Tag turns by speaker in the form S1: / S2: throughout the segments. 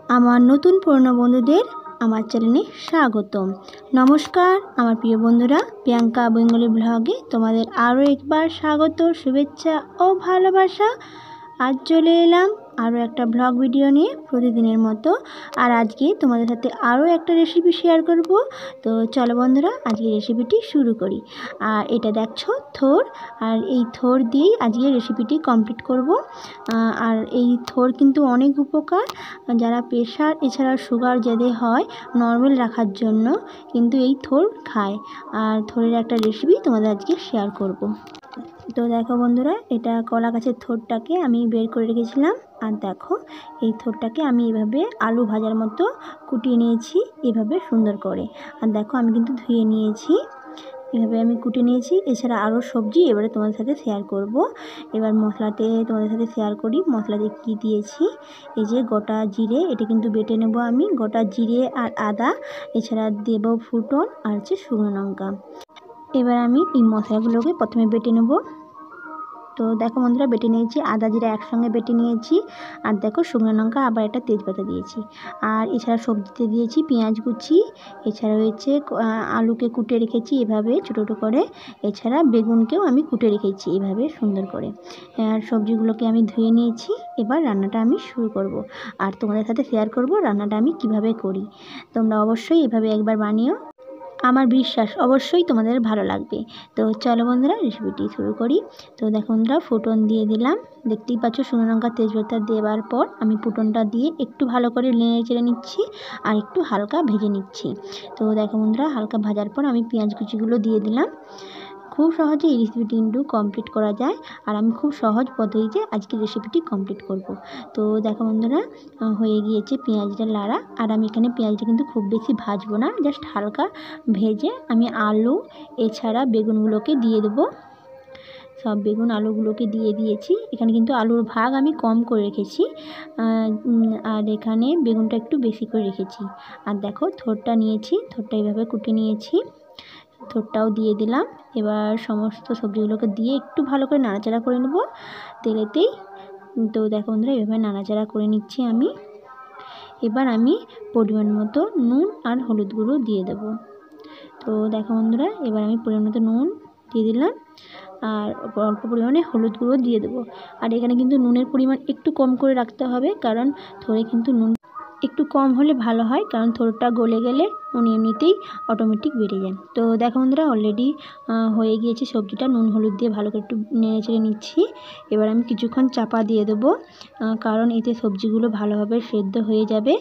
S1: আমার নতুন পুরনো বন্ধুদের আমার চ্যানেলে স্বাগতম। নমস্কার আমার প্রিয় বন্ধুরা, প্রিয়াঙ্কা বেঙ্গলি ব্লগে তোমাদের আরও একবার স্বাগত, শুভেচ্ছা ও ভালোবাসা। আজ চলে এলাম আরও একটা ব্লগ ভিডিও নিয়ে প্রতিদিনের মতো। আর আজকে তোমাদের সাথে আরও একটা রেসিপি শেয়ার করব। তো চলো বন্ধুরা, আজকে রেসিপিটি শুরু করি। আর এটা দেখছো থোর, আর এই থোর দিয়েই আজকে রেসিপিটি কমপ্লিট করব। আর এই থোর কিন্তু অনেক উপকার, যারা প্রেশার এছাড়া সুগার যাদের হয় নর্মাল রাখার জন্য কিন্তু এই থোর খায়। আর থোরের একটা রেসিপি তোমাদের আজকে শেয়ার করব। তো দেখো বন্ধুরা, এটা কলা গাছের থোরটাকে আমি বের করে রেখেছিলাম। আর দেখো এই থোরটাকে আমি এভাবে আলু ভাজার মতো কুটিয়ে নিয়েছি, এভাবে সুন্দর করে। আর দেখো আমি কিন্তু ধুয়ে নিয়েছি, এভাবে আমি কুটিয়ে নিয়েছি। এছাড়া আরও সবজি এবারে তোমাদের সাথে শেয়ার করব। এবার মশলাতে তোমাদের সাথে শেয়ার করি মশলাতে কি দিয়েছি। এই যে গোটা জিরে, এটা কিন্তু বেটে নেব আমি। গোটা জিরে আর আদা, এছাড়া দেব ফুটন আর হচ্ছে শুকনো লঙ্কা। এবার আমি এই মশলাগুলোকে প্রথমে বেটে নেব। তো দেখো বন্ধুরা, বেটে নিয়েছি, আদা জিরা একসঙ্গে বেটে নিয়েছি। আর দেখো শুকনো লঙ্কা, আবার একটা তেজপাতা দিয়েছি। আর এছাড়া সবজিতে দিয়েছি পেঁয়াজ কুচি, এছাড়া হয়েছে আলুকে কুটে রেখেছি এভাবে ছোটো ছোটো করে। এছাড়া বেগুনকেও আমি কুটে রেখেছি এভাবে সুন্দর করে। আর সবজিগুলোকে আমি ধুয়ে নিয়েছি। এবার রান্নাটা আমি শুরু করব। আর তোমাদের সাথে শেয়ার করব রান্নাটা আমি কিভাবে করি। তোমরা অবশ্যই এভাবে একবার বানিও, আমার বিশ্বাস অবশ্যই তোমাদের ভালো লাগবে। তো চলো বন্ধুরা, রেসিপিটি শুরু করি। তো দেখো বন্ধুরা, ফুটন দিয়ে দিলাম, দেখতেই পাচ্ছ শুকনো লঙ্কা তেজপাতা দেওয়ার পর আমি ফুটনটা দিয়ে একটু ভালো করে নেড়ে চেড়ে নিচ্ছি আর একটু হালকা ভেজে নিচ্ছি। তো দেখো বন্ধুরা, হালকা ভাজার পর আমি পেঁয়াজ কুচিগুলো দিয়ে দিলাম। খুব সহজে এই রেসিপিটি কিন্তু কমপ্লিট করা যায়। আর আমি খুব সহজ পদ্ধতিতে আজকে রেসিপিটি কমপ্লিট করব। তো দেখো বন্ধুরা, হয়ে গিয়েছে পেঁয়াজটা লাড়া। আর আমি এখানে পেঁয়াজটা কিন্তু খুব বেশি ভাজবো না, জাস্ট হালকা ভেজে আমি আলু এছাড়া বেগুনগুলোকে দিয়ে দেবো। সব বেগুন আলুগুলোকে দিয়ে দিয়েছি। এখানে কিন্তু আলুর ভাগ আমি কম করে রেখেছি, আর এখানে বেগুনটা একটু বেশি করে রেখেছি। আর দেখো থোরটা নিয়েছি, থোরটা এইভাবে কুটে নিয়েছি, থোরটাও দিয়ে দিলাম। এবার সমস্ত সবজিগুলোকে দিয়ে একটু ভালো করে নাড়াচাড়া করে নেব তেলেতেই। তো দেখো বন্ধুরা, এভাবে নাড়াচাড়া করে নিচ্ছি আমি। এবার আমি পরিমাণ মতো নুন আর হলুদ গুঁড়ো দিয়ে দেব। তো দেখো বন্ধুরা, এবার আমি পরিমাণ মতো নুন দিয়ে দিলাম আর অল্প পরিমাণে হলুদ গুঁড়ো দিয়ে দেবো। আর এখানে কিন্তু নুনের পরিমাণ একটু কম করে রাখতে হবে, কারণ থোড়ে কিন্তু নুন একটু কম হলে ভালো হয়, কারণ থোড়টা গলে গেলে নুন এমনিতেই অটোমেটিক বেড়ে যায়। তো দেখো বন্ধুরা, অলরেডি হয়ে গিয়েছে সবজিটা, নুন হলুদ দিয়ে ভালো করে একটু নেড়ে চেড়ে নিচ্ছি। এবার আমি কিছুক্ষণ চাপা দিয়ে দেবো, কারণ এতে সবজিগুলো ভালোভাবে সেদ্ধ হয়ে যাবে,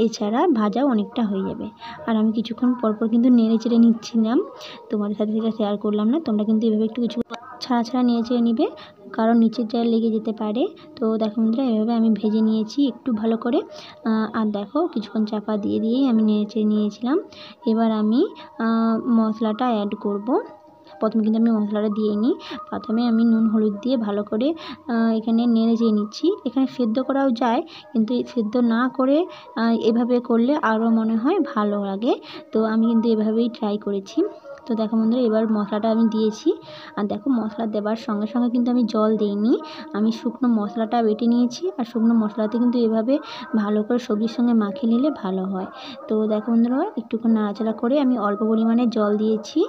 S1: এছাড়া ভাজাও অনেকটা হয়ে যাবে। আর আমি কিছুক্ষণ পরপর কিন্তু নেড়ে চেড়ে নিচ্ছিলাম, তোমাদের সাথে সেটা শেয়ার করলাম না। তোমরা কিন্তু এভাবে একটু কিছু ছাড়া ছাড়া নেড়ে চেড়ে নিবে, কারণ নিচেরটা লেগে যেতে পারে। তো দেখো বন্ধুরা, এভাবে আমি ভেজে নিয়েছি একটু ভালো করে। আর দেখো কিছুক্ষণ চাপা দিয়ে দিয়েই আমি নেড়ে চেড়ে নিয়েছিলাম। এবার আমি মশলাটা অ্যাড করব। প্রথমে কিন্তু আমি মশলাটা দিয়ে নিই, প্রথমে আমি নুন হলুদ দিয়ে ভালো করে এখানে নেড়ে চেড়ে নিচ্ছি। এখানে সেদ্ধ করাও যায়, কিন্তু সেদ্ধ না করে এভাবে করলে আরও মনে হয় ভালো লাগে। তো আমি কিন্তু এভাবেই ট্রাই করেছি। তো দেখো বন্ধুরা, এবার মশলাটা আমি দিয়েছি। আর দেখো মশলা দেওয়ার সঙ্গে সঙ্গে কিন্তু আমি জল দিইনি, আমি শুকনো মশলাটা বেটে নিয়েছি। আর শুকনো মশলাতে কিন্তু এভাবে ভালো করে সবজির সঙ্গে মাখিয়ে নিলে ভালো হয়। তো দেখো বন্ধুরা, একটুক্ষণ নাড়াচাড়া করে আমি অল্প পরিমাণে জল দিয়েছি।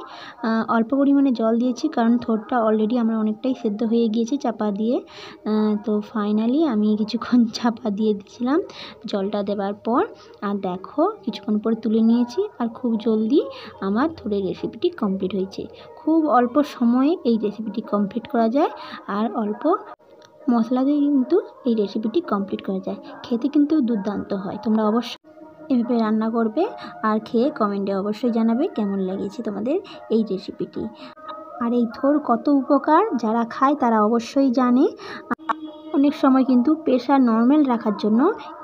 S1: কারণ থোরটা অলরেডি আমার অনেকটাই সেদ্ধ হয়ে গিয়েছে চাপা দিয়ে। তো ফাইনালি আমি কিছুক্ষণ চাপা দিয়ে দিয়েছিলাম জলটা দেওয়ার পর। আর দেখো কিছুক্ষণ পরে তুলে নিয়েছি, আর খুব জলদি আমার থোড়ের রেসিপিটি কমপ্লিট হয়েছে। খুব অল্প সময়ে এই রেসিপিটি কমপ্লিট করা যায়, আর অল্প মশলা দিয়ে কিন্তু এই রেসিপিটি কমপ্লিট করা যায়। খেতে কিন্তু দুর্দান্ত হয়। তোমরা অবশ্যই এভাবে রান্না করবে আর খেয়ে কমেন্টে অবশ্যই জানাবে কেমন লেগেছে তোমাদের এই রেসিপিটি। আর এই থোর কত উপকার, যারা খায় তারা অবশ্যই জানে। অনেক সময় কিন্তু প্রেশার নর্মাল রাখার জন্য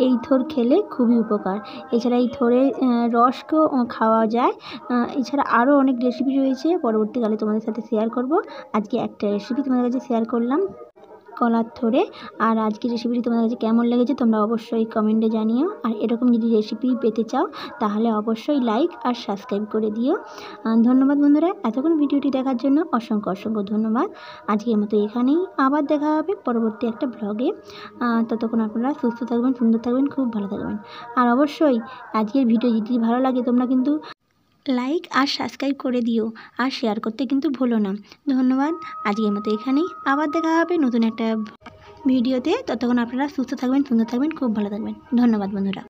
S1: এই থোর খেলে খুবই উপকার। এছাড়া এই থোরের রসকেও খাওয়া যায়। এছাড়া আরও অনেক রেসিপি রয়েছে, পরবর্তীকালে তোমাদের সাথে শেয়ার করব। আজকে একটা রেসিপি তোমাদের কাছে শেয়ার করলাম। কলার থোড়ে। আর আজকের রেসিপিটি তোমাদের কাছে কেমন লেগেছে তোমরা অবশ্যই কমেন্টে জানিও। আর এরকম যদি রেসিপি পেতে চাও তাহলে অবশ্যই লাইক আর সাবস্ক্রাইব করে দিও। ধন্যবাদ বন্ধুরা, এতক্ষণ ভিডিওটি দেখার জন্য অসংখ্য অসংখ্য ধন্যবাদ। আজকের মতো এখানেই, আবার দেখা হবে পরবর্তী একটা ব্লগে। ততক্ষণ আপনারা সুস্থ থাকবেন, সুন্দর থাকবেন, খুব ভালো থাকবেন। আর অবশ্যই আজকের ভিডিও যদি ভালো লাগে তোমরা কিন্তু লাইক আর সাবস্ক্রাইব করে দিও, আর শেয়ার করতে কিন্তু ভুলো না। ধন্যবাদ, আজকের মতো এখানেই, আবার দেখা হবে নতুন একটা ভিডিওতে। ততক্ষণ আপনারা সুস্থ থাকবেন, সুন্দর থাকবেন, খুব ভালো থাকবেন। ধন্যবাদ বন্ধুরা।